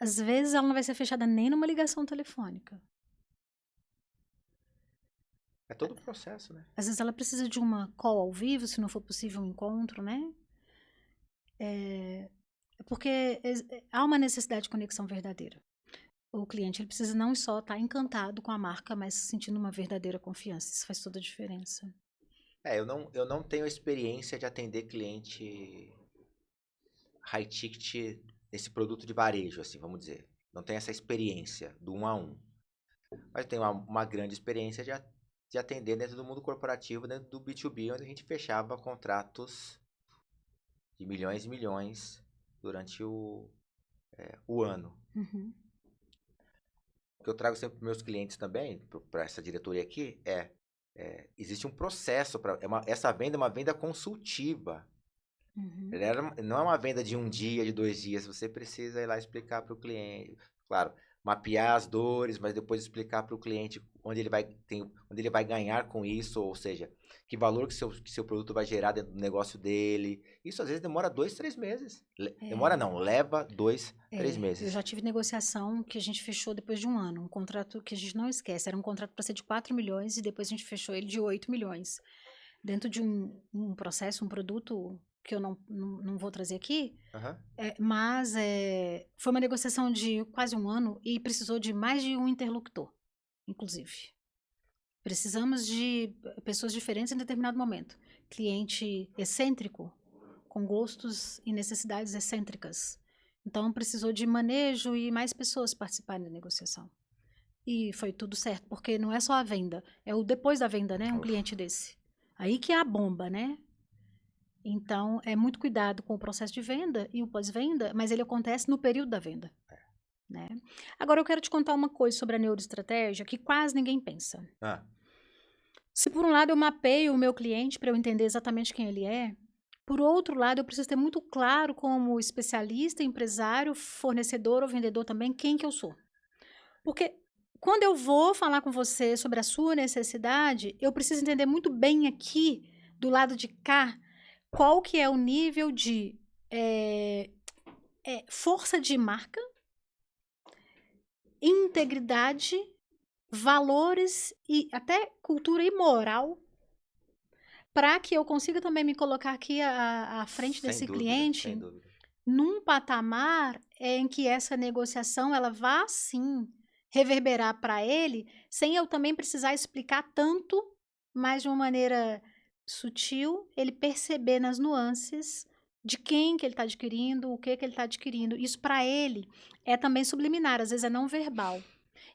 Às vezes ela não vai ser fechada nem numa ligação telefônica. É todo o processo, né? Às vezes ela precisa de uma call ao vivo, se não for possível um encontro, né? Porque há uma necessidade de conexão verdadeira. O cliente ele precisa não só estar encantado com a marca, mas sentindo uma verdadeira confiança. Isso faz toda a diferença. Eu não tenho experiência de atender cliente high ticket nesse produto de varejo, assim, vamos dizer. Não tenho essa experiência do 1 a 1. Mas tenho uma grande experiência de atender dentro do mundo corporativo, dentro do B2B, onde a gente fechava contratos de milhões e milhões durante o ano. Uhum. O que eu trago sempre para meus clientes também, para essa diretoria aqui, existe um processo. Essa venda é uma venda consultiva. Uhum. Não é uma venda de um dia, de 2 dias. Você precisa ir lá explicar para o cliente. Claro, mapear as dores, mas depois explicar para o cliente onde ele vai ganhar com isso, ou seja, que valor que seu produto vai gerar dentro do negócio dele. Isso às vezes demora 2, 3 meses. Demora não, leva 2, 3 Eu meses. já tive negociação que a gente fechou depois de um ano. Um contrato que a gente não esquece. Era um contrato para ser de 4 milhões e depois a gente fechou ele de 8 milhões. Dentro de um processo, um produto que eu não vou trazer aqui, Aham. mas foi uma negociação de quase um ano e precisou de mais de um interlocutor, inclusive. Precisamos de pessoas diferentes em determinado momento. Cliente excêntrico, com gostos e necessidades excêntricas. Então, precisou de manejo e mais pessoas participarem da negociação. E foi tudo certo, porque não é só a venda, é o depois da venda, né? Um cliente desse. Aí que é a bomba, né? Então, é muito cuidado com o processo de venda e o pós-venda, mas ele acontece no período da venda, né? Agora, eu quero te contar uma coisa sobre a neuroestratégia que quase ninguém pensa. Ah, Se por um lado eu mapeio o meu cliente para eu entender exatamente quem ele é, por outro lado eu preciso ter muito claro como especialista, empresário, fornecedor ou vendedor também quem que eu sou. Porque quando eu vou falar com você sobre a sua necessidade, eu preciso entender muito bem aqui, do lado de cá, qual que é o nível de força de marca, integridade, valores e até cultura e moral para que eu consiga também me colocar aqui à frente sem desse dúvida, sem cliente dúvida. num patamar em que essa negociação ela vá sim reverberar para ele, sem eu também precisar explicar tanto, mas de uma maneira sutil, ele perceber nas nuances de quem que ele está adquirindo, o que que ele está adquirindo. Isso para ele é também subliminar, às vezes é não verbal.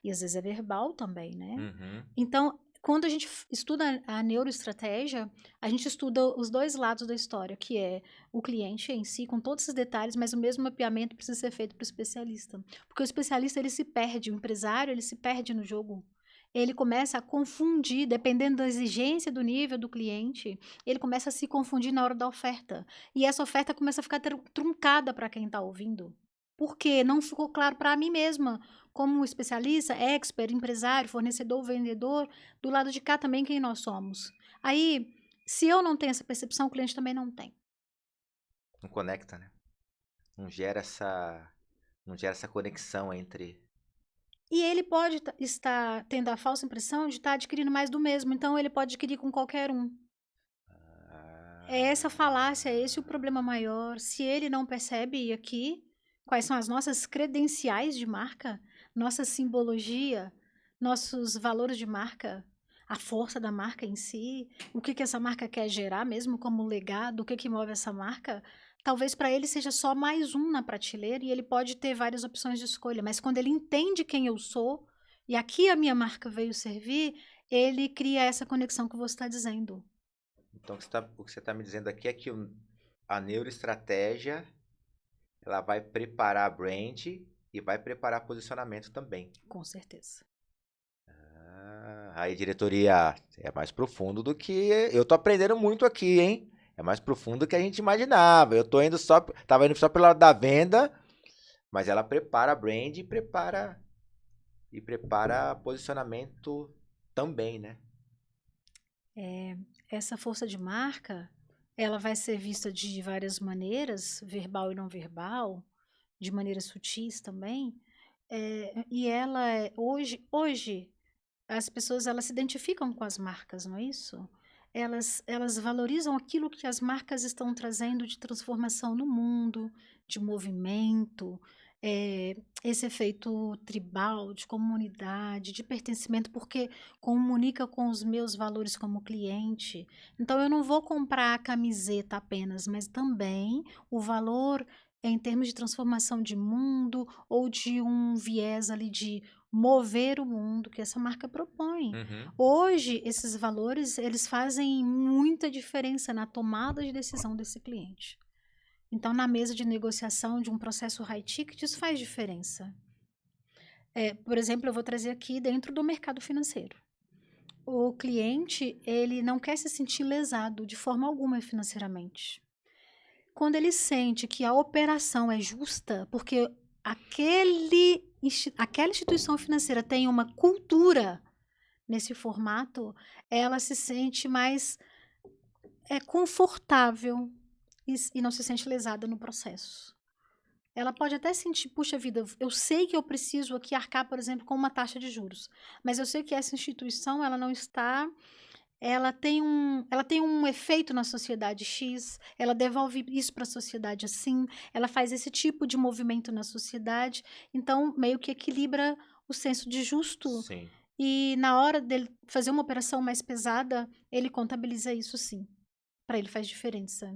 E às vezes é verbal também, né? Uhum. Então, quando a gente estuda a neuroestratégia, a gente estuda os dois lados da história, que é o cliente em si, com todos esses detalhes, mas o mesmo mapeamento precisa ser feito para o especialista. Porque o especialista, ele se perde, o empresário, ele se perde no jogo. Ele começa a confundir, dependendo da exigência do nível do cliente, ele começa a se confundir na hora da oferta. E essa oferta começa a ficar truncada para quem está ouvindo. Porque não ficou claro para mim mesma, como especialista, expert, empresário, fornecedor, vendedor, do lado de cá também quem nós somos. Aí, se eu não tenho essa percepção, o cliente também não tem. Não conecta, né? Não gera essa conexão entre. E ele pode estar tendo a falsa impressão de estar adquirindo mais do mesmo, então ele pode adquirir com qualquer um. É essa falácia, é esse o problema maior. Se ele não percebe aqui quais são as nossas credenciais de marca, nossa simbologia, nossos valores de marca, a força da marca em si, o que que essa marca quer gerar mesmo como legado, o que que move essa marca, talvez para ele seja só mais um na prateleira e ele pode ter várias opções de escolha, mas quando ele entende quem eu sou e aqui a minha marca veio servir, ele cria essa conexão que você está dizendo. Então, o que você está me dizendo aqui é que a neuroestratégia ela vai preparar a brand e vai preparar posicionamento também. Com certeza. Aí, diretoria, é mais profundo do que... Eu tô aprendendo muito aqui, hein? É mais profundo do que a gente imaginava. Eu tô indo só... Tava indo só pelo lado da venda, mas ela prepara a brand e prepara posicionamento também, né? Essa força de marca, ela vai ser vista de várias maneiras, verbal e não verbal, de maneiras sutis também. E ela, hoje, as pessoas elas se identificam com as marcas, não é isso? Elas valorizam aquilo que as marcas estão trazendo de transformação no mundo, de movimento, esse efeito tribal, de comunidade, de pertencimento, porque comunica com os meus valores como cliente. Então, eu não vou comprar a camiseta apenas, mas também o valor em termos de transformação de mundo ou de um viés ali de mover o mundo que essa marca propõe. Uhum. Hoje, esses valores, eles fazem muita diferença na tomada de decisão desse cliente. Então, na mesa de negociação de um processo high ticket, isso faz diferença. Por exemplo, eu vou trazer aqui dentro do mercado financeiro. O cliente, ele não quer se sentir lesado de forma alguma financeiramente. Quando ele sente que a operação é justa, porque aquela instituição financeira tem uma cultura nesse formato, ela se sente mais confortável e não se sente lesada no processo. Ela pode até sentir, puxa vida, eu sei que eu preciso aqui arcar, por exemplo, com uma taxa de juros, mas eu sei que essa instituição, ela não está, ela tem um efeito na sociedade X, ela devolve isso para a sociedade assim, ela faz esse tipo de movimento na sociedade, então meio que equilibra o senso de justo. Sim. E na hora dele fazer uma operação mais pesada, ele contabiliza isso sim. Para ele faz diferença.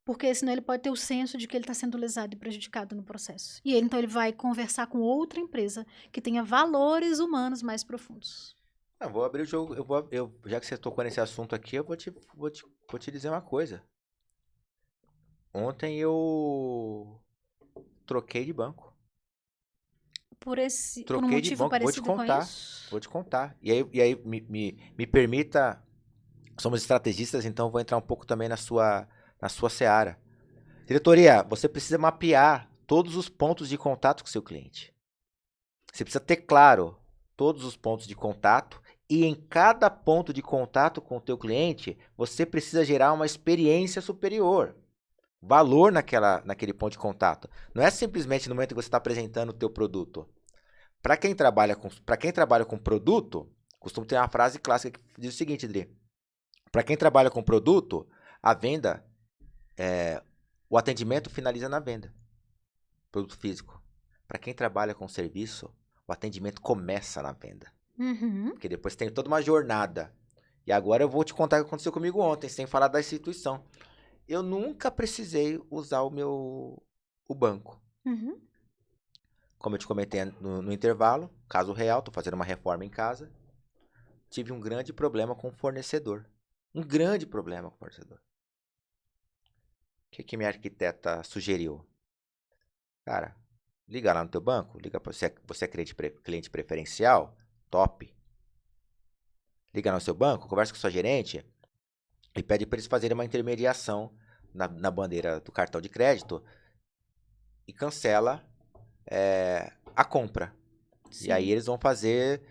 Porque senão ele pode ter o senso de que ele está sendo lesado e prejudicado no processo. E ele, então ele vai conversar com outra empresa que tenha valores humanos mais profundos. Eu vou abrir o jogo. Já que você tocou nesse assunto aqui, eu vou te dizer uma coisa. Ontem eu troquei de banco. Por um Troquei de motivo banco, vou te parecido com contar. isso? Vou te contar. E aí me permita. Somos estrategistas, então vou entrar um pouco também na sua seara. Diretoria, você precisa mapear todos os pontos de contato com o seu cliente. Você precisa ter claro todos os pontos de contato e em cada ponto de contato com o teu cliente, você precisa gerar uma experiência superior. Valor naquele ponto de contato. Não é simplesmente no momento que você está apresentando o teu produto. Para quem trabalha com produto, costuma ter uma frase clássica que diz o seguinte, Dri. Para quem trabalha com produto, a venda, o atendimento finaliza na venda. Produto físico. Para quem trabalha com serviço, o atendimento começa na venda. Uhum. Porque depois tem toda uma jornada. E agora eu vou te contar o que aconteceu comigo ontem, sem falar da instituição. Eu nunca precisei usar o banco. Uhum. Como eu te comentei no intervalo, caso real, estou fazendo uma reforma em casa. Tive um grande problema com o fornecedor. Um grande problema com o fornecedor. O que minha arquiteta sugeriu? Cara, liga lá no teu banco, liga para você é cliente preferencial, top. Liga no seu banco, conversa com sua gerente e pede para eles fazerem uma intermediação na bandeira do cartão de crédito e cancela a compra. Sim. E aí eles vão fazer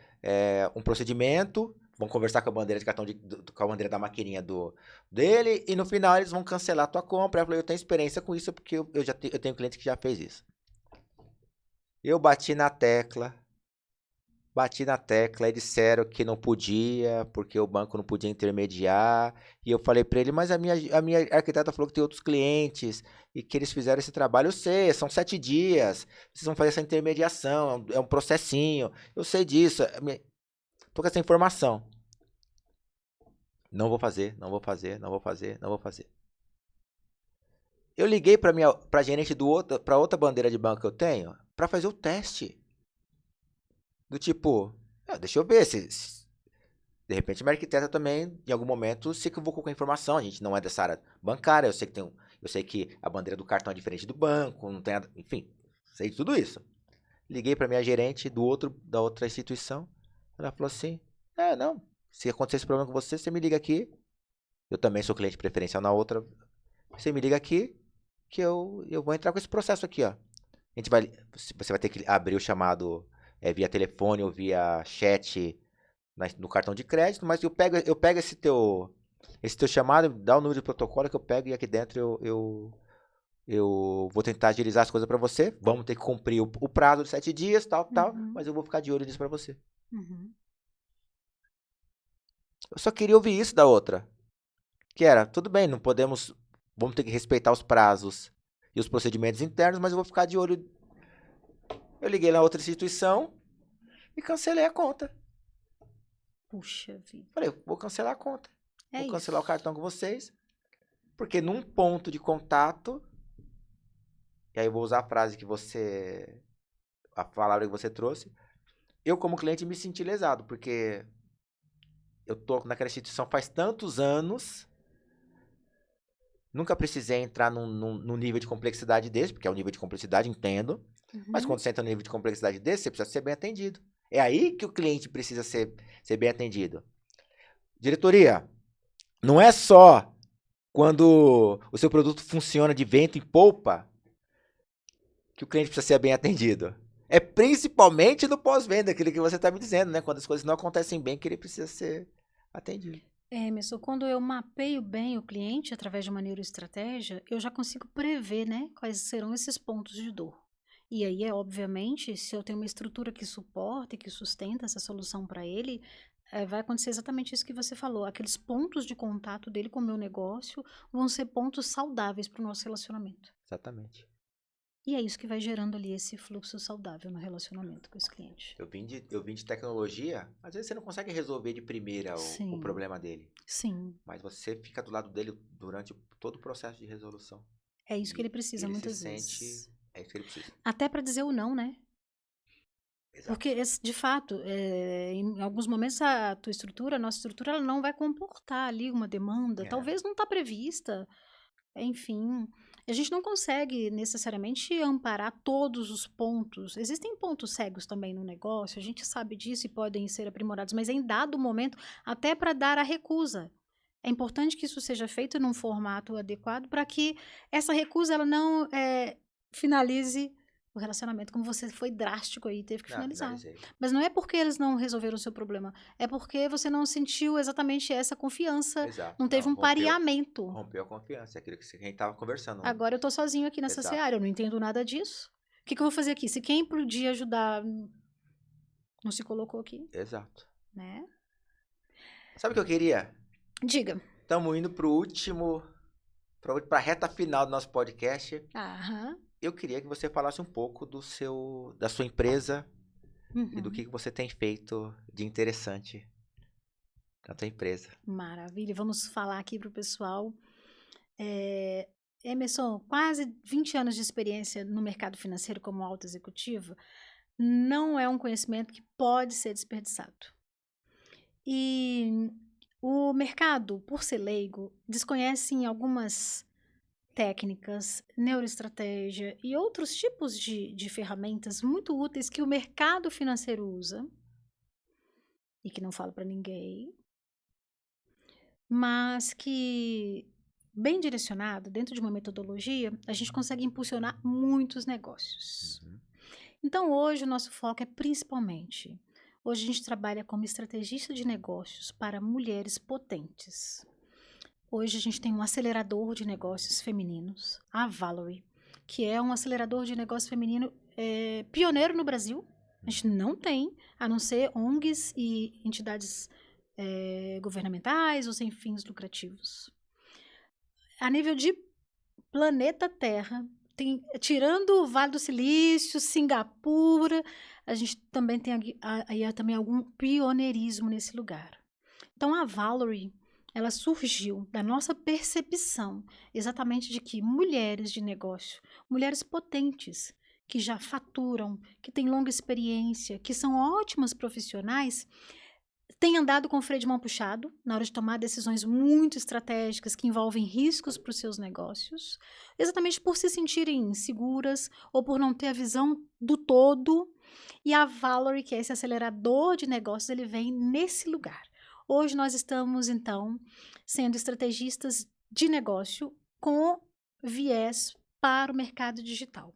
um procedimento, vão conversar com a bandeira de cartão com a bandeira da maquininha dele e no final eles vão cancelar a tua compra. Eu falei, eu tenho experiência com isso porque eu tenho cliente que já fez isso. Eu bati na tecla, e disseram que não podia, porque o banco não podia intermediar. E eu falei para ele, mas a minha arquiteta falou que tem outros clientes e que eles fizeram esse trabalho. Eu sei, são 7 dias, vocês vão fazer essa intermediação, é um processinho, eu sei disso. Tô com essa informação. Não vou fazer, não vou fazer, não vou fazer, não vou fazer. Eu liguei pra gerente pra outra bandeira de banco que eu tenho, pra fazer o teste. Do tipo, deixa eu ver se de repente minha arquiteta também, em algum momento, se equivocou com a informação. A gente não é dessa área bancária, eu sei que tem Eu sei que a bandeira do cartão é diferente do banco, não tem nada, enfim, sei de tudo isso. Liguei para minha gerente da outra instituição. Ela falou assim: não, se acontecer esse problema com você, você me liga aqui. Eu também sou cliente preferencial na outra. Você me liga aqui que eu vou entrar com esse processo aqui, ó. Você vai ter que abrir o chamado via telefone ou via chat no cartão de crédito, mas eu pego esse teu chamado, dá o número de protocolo que eu pego e aqui dentro eu vou tentar agilizar as coisas para você. Vamos ter que cumprir o prazo de 7 dias, tal, mas eu vou ficar de olho nisso para você. Eu só queria ouvir isso da outra. Que era, tudo bem, vamos ter que respeitar os prazos e os procedimentos internos, mas eu vou ficar de olho. Eu liguei na outra instituição e cancelei a conta. Puxa vida. Falei, vou cancelar a conta. Vou isso. cancelar o cartão com vocês. Porque num ponto de contato, e aí eu vou usar a frase a palavra que você trouxe, eu como cliente me senti lesado, porque eu tô naquela instituição faz tantos anos, nunca precisei entrar num nível de complexidade desse, porque é um nível de complexidade, entendo, mas quando você entra num nível de complexidade desse, você precisa ser bem atendido. É aí que o cliente precisa ser bem atendido. Diretoria, não é só quando o seu produto funciona de vento em polpa que o cliente precisa ser bem atendido. É principalmente no pós-venda, aquilo que você está me dizendo, né? Quando as coisas não acontecem bem, que ele precisa ser atendido. Emerson, quando eu mapeio bem o cliente através de uma neuroestratégia, eu já consigo prever, né, quais serão esses pontos de dor. E aí, obviamente, se eu tenho uma estrutura que suporta e que sustenta essa solução para ele, vai acontecer exatamente isso que você falou. Aqueles pontos de contato dele com o meu negócio vão ser pontos saudáveis para o nosso relacionamento. Exatamente. E é isso que vai gerando ali esse fluxo saudável no relacionamento com esse cliente. Eu vim de tecnologia, às vezes você não consegue resolver de primeira o problema dele. Sim. Mas você fica do lado dele durante todo o processo de resolução. É isso que ele precisa muitas vezes. É isso que ele precisa. Até para dizer o não, né? Exato. Porque, de fato, em alguns momentos a nossa estrutura, ela não vai comportar ali uma demanda. Talvez não está prevista. Enfim, a gente não consegue necessariamente amparar todos os pontos. Existem pontos cegos também no negócio, a gente sabe disso e podem ser aprimorados, mas em dado momento, até para dar a recusa. É importante que isso seja feito num formato adequado para que essa recusa ela não finalize o relacionamento, como você foi drástico aí, teve que finalizar. Mas não é porque eles não resolveram o seu problema, é porque você não sentiu exatamente essa confiança, não teve um pareamento. Rompeu a confiança, é aquilo que a gente estava conversando. Agora eu tô sozinho aqui nessa seara, eu não entendo nada disso. O que eu vou fazer aqui? Se quem podia ajudar não se colocou aqui. Exato. Né? Sabe o que eu queria? Diga. Estamos indo para a reta final do nosso podcast. Aham. Eu queria que você falasse um pouco da sua empresa e do que você tem feito de interessante na tua empresa. Maravilha. Vamos falar aqui para o pessoal. Emerson, quase 20 anos de experiência no mercado financeiro como alta executiva não é um conhecimento que pode ser desperdiçado. E o mercado, por ser leigo, desconhece em algumas técnicas, neuroestratégia e outros tipos de ferramentas muito úteis que o mercado financeiro usa e que não fala para ninguém, mas que, bem direcionado, dentro de uma metodologia, a gente consegue impulsionar muitos negócios. Então, hoje, o nosso foco é principalmente, hoje a gente trabalha como estrategista de negócios para mulheres potentes. Hoje a gente tem um acelerador de negócios femininos, a Valory, que é um acelerador de negócio feminino pioneiro no Brasil. A gente não tem, a não ser ONGs e entidades governamentais ou sem fins lucrativos. A nível de planeta Terra, tirando o Vale do Silício, Singapura, a gente também tem também algum pioneirismo nesse lugar. Então, a Valory, ela surgiu da nossa percepção exatamente de que mulheres de negócio, mulheres potentes, que já faturam, que têm longa experiência, que são ótimas profissionais, tem andado com o freio de mão puxado na hora de tomar decisões muito estratégicas que envolvem riscos para os seus negócios, exatamente por se sentirem inseguras ou por não ter a visão do todo. E a Valerie, que é esse acelerador de negócios, ele vem nesse lugar. Hoje nós estamos, então, sendo estrategistas de negócio com viés para o mercado digital.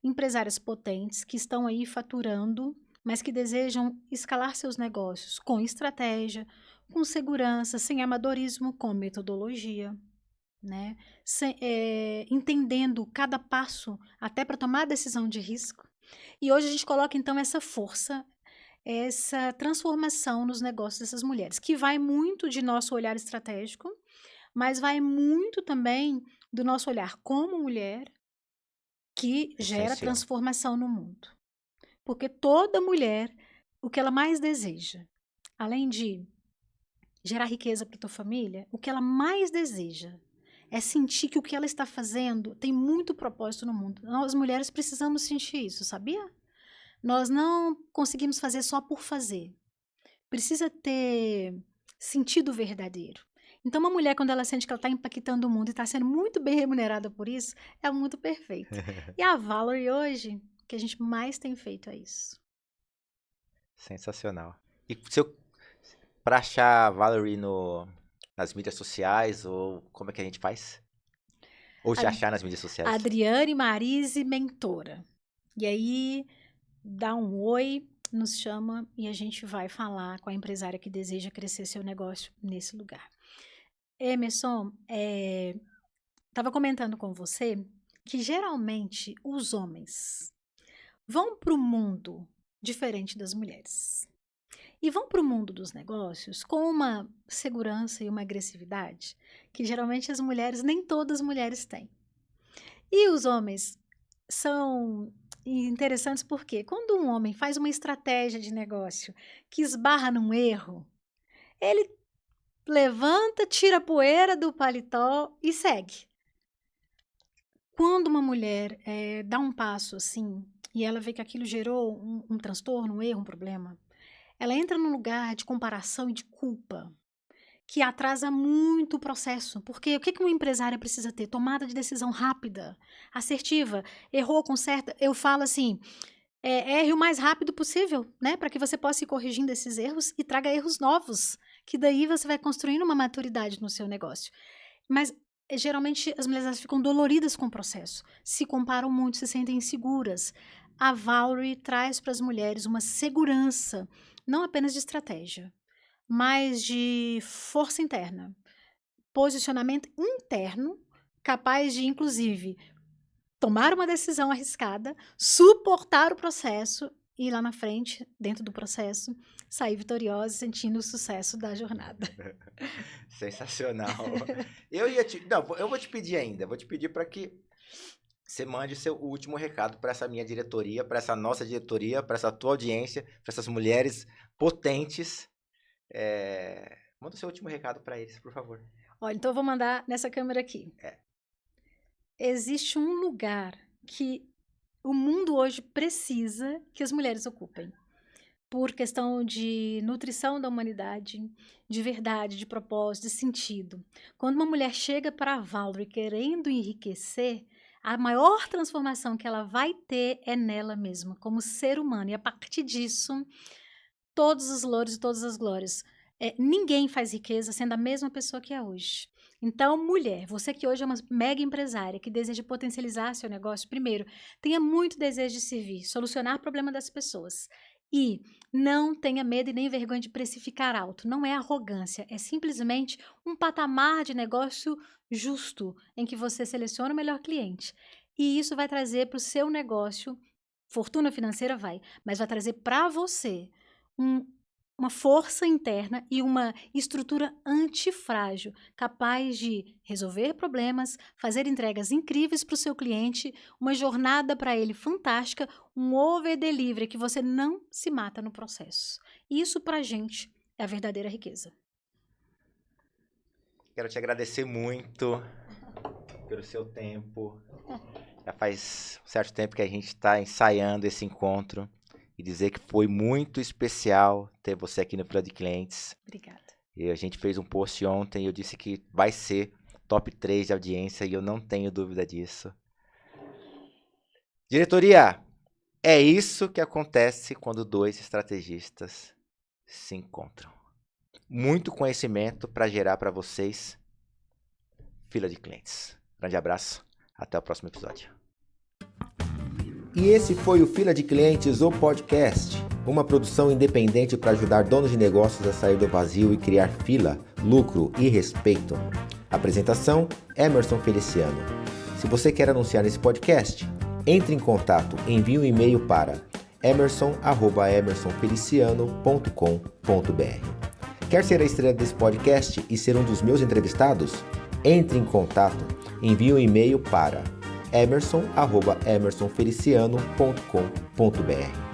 Empresárias potentes que estão aí faturando, mas que desejam escalar seus negócios com estratégia, com segurança, sem amadorismo, com metodologia, né? Entendendo cada passo até para tomar decisão de risco. E hoje a gente coloca, então, essa força, essa transformação nos negócios dessas mulheres, que vai muito de nosso olhar estratégico, mas vai muito também do nosso olhar como mulher, que gera Essencial. transformação no mundo. Porque toda mulher, o que ela mais deseja, além de gerar riqueza para tua família, o que ela mais deseja é sentir que o que ela está fazendo tem muito propósito no mundo. Nós mulheres precisamos sentir isso, sabia? Nós não conseguimos fazer só por fazer. Precisa ter sentido verdadeiro. Então, uma mulher, quando ela sente que ela está impactando o mundo e está sendo muito bem remunerada por isso, é muito perfeito. E a Valerie hoje, o que a gente mais tem feito é isso. Sensacional. E pra achar a Valerie nas mídias sociais, ou como é que a gente faz? Ou te achar nas mídias sociais? Adriane Marise Mentora. E aí, dá um oi, nos chama e a gente vai falar com a empresária que deseja crescer seu negócio nesse lugar. Emerson, estava comentando com você que geralmente os homens vão para o mundo diferente das mulheres. E vão para o mundo dos negócios com uma segurança e uma agressividade que geralmente as mulheres, nem todas as mulheres têm. E os homens são interessantes porque quando um homem faz uma estratégia de negócio que esbarra num erro, ele levanta, tira a poeira do paletó e segue. Quando uma mulher dá um passo assim e ela vê que aquilo gerou um transtorno, um erro, um problema, ela entra num lugar de comparação e de culpa que atrasa muito o processo. Porque o que uma empresária precisa ter? Tomada de decisão rápida, assertiva. Errou, conserta. Eu falo assim, erre o mais rápido possível, né? Para que você possa ir corrigindo esses erros e traga erros novos, que daí você vai construindo uma maturidade no seu negócio. Mas geralmente as mulheres elas ficam doloridas com o processo, se comparam muito, se sentem inseguras. A Valerie traz para as mulheres uma segurança, não apenas de estratégia, mas de força interna, posicionamento interno, capaz de, inclusive, tomar uma decisão arriscada, suportar o processo e lá na frente, dentro do processo, sair vitoriosa, sentindo o sucesso da jornada. Sensacional. Eu vou te pedir ainda, vou te pedir para que você mande o último recado para essa minha diretoria, para essa nossa diretoria, para essa tua audiência, para essas mulheres potentes. Manda o seu último recado para eles, por favor. Olha, então eu vou mandar nessa câmera aqui. Existe um lugar que o mundo hoje precisa que as mulheres ocupem. Por questão de nutrição da humanidade, de verdade, de propósito, de sentido. Quando uma mulher chega para a Valerie querendo enriquecer, a maior transformação que ela vai ter é nela mesma, como ser humano. E a partir disso, todos os louros e todas as glórias. Ninguém faz riqueza sendo a mesma pessoa que é hoje. Então, mulher, você que hoje é uma mega empresária, que deseja potencializar seu negócio, primeiro, tenha muito desejo de servir, solucionar o problema das pessoas. E não tenha medo e nem vergonha de precificar alto. Não é arrogância, é simplesmente um patamar de negócio justo, em que você seleciona o melhor cliente. E isso vai trazer para o seu negócio, fortuna financeira vai, mas vai trazer para você uma força interna e uma estrutura antifrágil, capaz de resolver problemas, fazer entregas incríveis para o seu cliente, uma jornada para ele fantástica, um over delivery que você não se mata no processo. Isso para a gente é a verdadeira riqueza. Quero te agradecer muito pelo seu tempo. Já faz um certo tempo que a gente está ensaiando esse encontro. e dizer que foi muito especial ter você aqui no Fila de Clientes. Obrigada. E a gente fez um post ontem e eu disse que vai ser top 3 de audiência e eu não tenho dúvida disso. Diretoria, é isso que acontece quando 2 estrategistas se encontram. Muito conhecimento para gerar para vocês Fila de Clientes. Grande abraço, até o próximo episódio. E esse foi o Fila de Clientes, o podcast, uma produção independente para ajudar donos de negócios a sair do vazio e criar fila, lucro e respeito. Apresentação, Emerson Feliciano. Se você quer anunciar nesse podcast, entre em contato, envie um e-mail para emerson@emersonfeliciano.com.br. Quer ser a estrela desse podcast e ser um dos meus entrevistados? Entre em contato, envie um e-mail para emerson@emersonfeliciano.com.br.